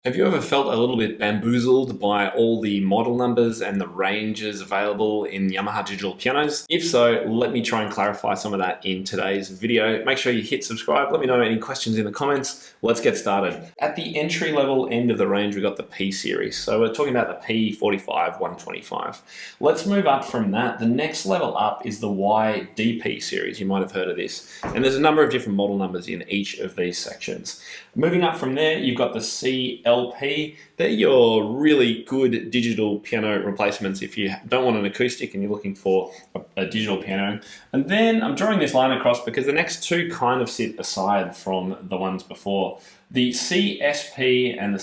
Have you ever felt a little bit bamboozled by all the model numbers and the ranges available in Yamaha digital pianos? If so, let me try and clarify some of that in today's video. Make sure you hit subscribe. Let me know any questions in the comments. Let's get started. At the entry level end of the range, we've got the P series. So we're talking about the P45 125. Let's move up from that. The next level up is the YDP series. You might have heard of this. And there's a number of different model numbers in each of these sections. Moving up from there, you've got the CLP. They're your really good digital piano replacements if you don't want an acoustic and you're looking for a digital piano. And then I'm drawing this line across because the next two kind of sit aside from the ones before. The CSP and the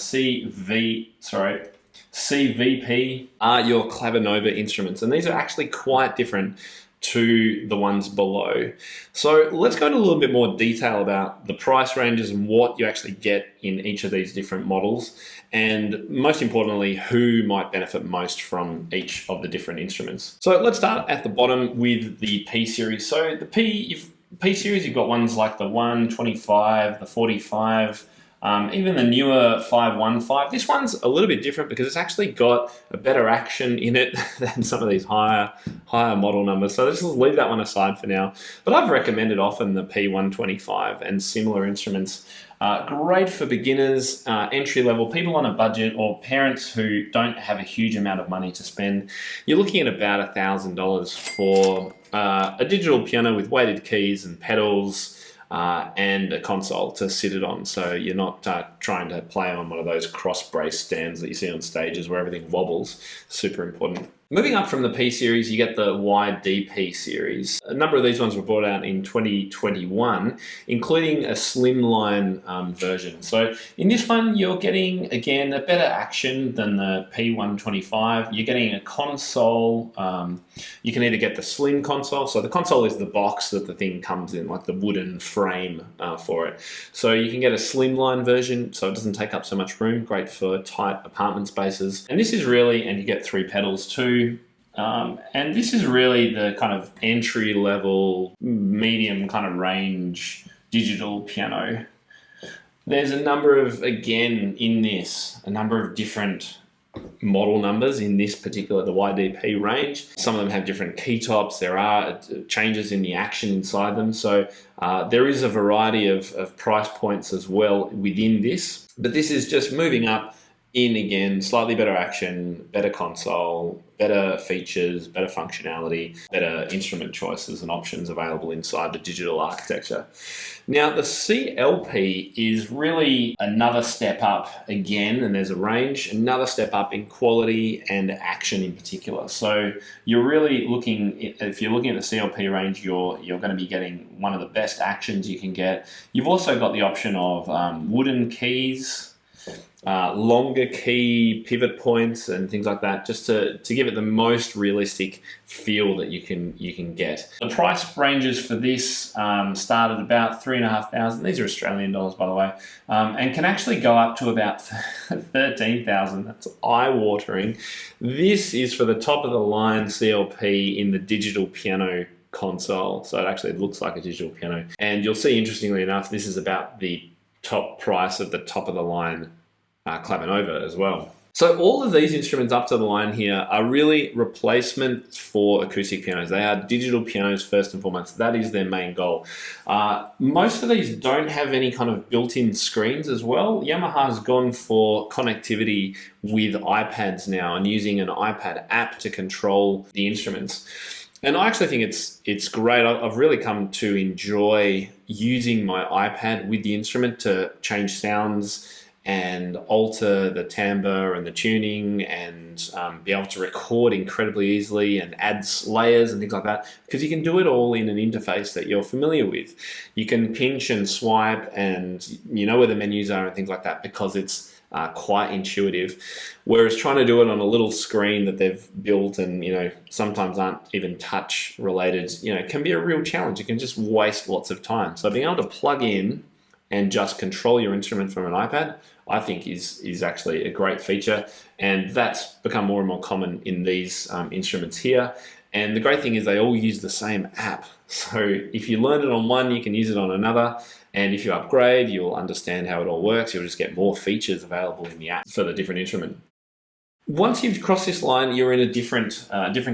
CVP are your Clavinova instruments, and these are actually quite different to the ones below. So let's go into a little bit more detail about the price ranges and what you actually get in each of these different models, and most importantly, who might benefit most from each of the different instruments. So let's start at the bottom with the P series. So the P series, you've got ones like the 125, the 45, even the newer 515. This one's a little bit different because it's actually got a better action in it than some of these higher model numbers. So let's just leave that one aside for now. But I've recommended often the P125 and similar instruments. Great for beginners, entry level, people on a budget, or parents who don't have a huge amount of money to spend. You're looking at about $1,000 for a digital piano with weighted keys and pedals, and a console to sit it on, so you're not trying to play on one of those cross brace stands that you see on stages where everything wobbles. Super important. Moving up from the P series, you get the YDP series. A number of these ones were brought out in 2021, including a slimline version. So in this one, you're getting, again, a better action than the P125. You're getting a console. You can either get the slim console. So the console is the box that the thing comes in, like the wooden frame for it. So you can get a slimline version, so it doesn't take up so much room. Great for tight apartment spaces. And this is really, and you get 3 pedals too. And this is really the kind of entry level, medium kind of range digital piano. There's a number of, again, in this, a number of different model numbers in this particular, the YDP range. Some of them have different key tops. There are changes in the action inside them. So there is a variety of price points as well within this. But this is just moving up in, again, slightly better action, better console, better features, better functionality, better instrument choices and options available inside the digital architecture. Now, the CLP is really another step up again, and there's a range, another step up in quality and action in particular. So you're really looking, if you're looking at the CLP range, you're going to be getting one of the best actions you can get. You've also got the option of wooden keys, longer key pivot points and things like that, just to give it the most realistic feel that you can get. The price ranges for this start at about $3,500. These are Australian dollars, by the way, and can actually go up to about $13,000. That's eye-watering. This is for the top of the line CLP in the digital piano console, so it actually looks like a digital piano. And you'll see, interestingly enough, this is about the top price of the top of the line Clavinova as well. So all of these instruments up to the line here are really replacements for acoustic pianos. They are digital pianos first and foremost. That is their main goal. Most of these don't have any kind of built-in screens as well. Yamaha's gone for connectivity with iPads now and using an iPad app to control the instruments. And I actually think it's great. I've really come to enjoy using my iPad with the instrument to change sounds and alter the timbre and the tuning, and be able to record incredibly easily and add layers and things like that, because you can do it all in an interface that you're familiar with. You can pinch and swipe, and you know where the menus are and things like that, because it's quite intuitive. Whereas trying to do it on a little screen that they've built and sometimes aren't even touch related, can be a real challenge. It can just waste lots of time. So being able to plug in and just control your instrument from an iPad, I think is actually a great feature, and that's become more and more common in these instruments here. And the great thing is they all use the same app. So if you learn it on one, you can use it on another, And if you upgrade, you'll understand how it all works. You'll just get more features available in the app for the different instrument. Once you've crossed this line, you're in a different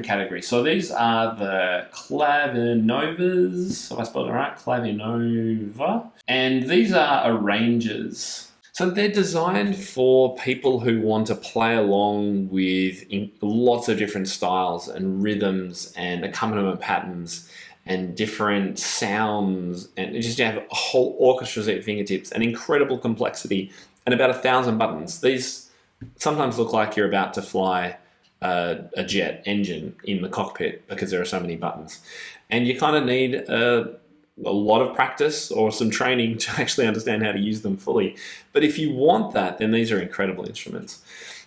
category. So these are the Clavinovas, have I spelled it right? Clavinova. And these are arrangers. So they're designed for people who want to play along with lots of different styles and rhythms and accompaniment patterns and different sounds, and just have a whole orchestra at your fingertips and incredible complexity and about 1,000 buttons. These sometimes look like you're about to fly a jet engine in the cockpit because there are so many buttons. And you kind of need a lot of practice or some training to actually understand how to use them fully. But if you want that, then these are incredible instruments.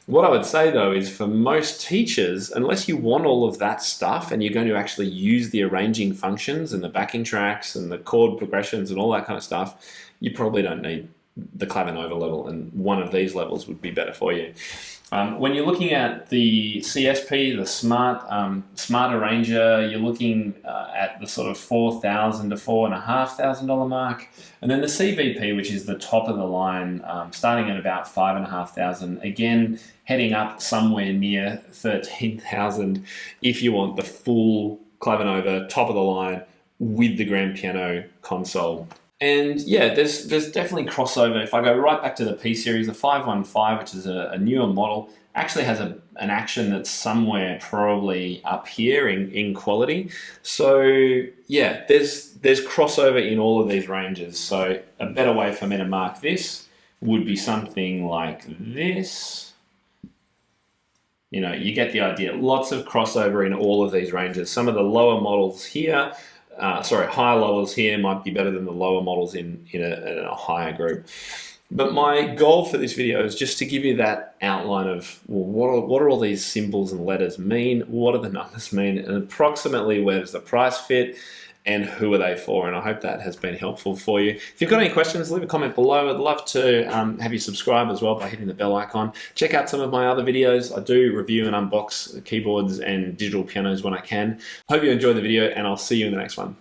What I would say though is for most teachers, unless you want all of that stuff and you're going to actually use the arranging functions and the backing tracks and the chord progressions and all that kind of stuff, you probably don't need the Clavinova level, and one of these levels would be better for you. When you're looking at the CSP, the Smart Arranger, you're looking at the sort of $4,000 to $4,500 mark. And then the CVP, which is the top of the line, starting at about $5,500. Again, heading up somewhere near $13,000 if you want the full Clavinova, top of the line, with the grand piano console. And yeah, there's definitely crossover. If I go right back to the P series, the 515, which is a newer model, actually has an action that's somewhere probably up here in quality. So yeah, there's crossover in all of these ranges. So a better way for me to mark this would be something like this. You know, you get the idea. Lots of crossover in all of these ranges. Some of the lower models here, higher levels here might be better than the lower models in a higher group. But my goal for this video is just to give you that outline of, well, what are all these symbols and letters mean? What do the numbers mean? And approximately where does the price fit? And who are they for? And I hope that has been helpful for you. If you've got any questions, leave a comment below. I'd love to have you subscribe as well by hitting the bell icon. Check out some of my other videos. I do review and unbox keyboards and digital pianos when I can. Hope you enjoyed the video, and I'll see you in the next one.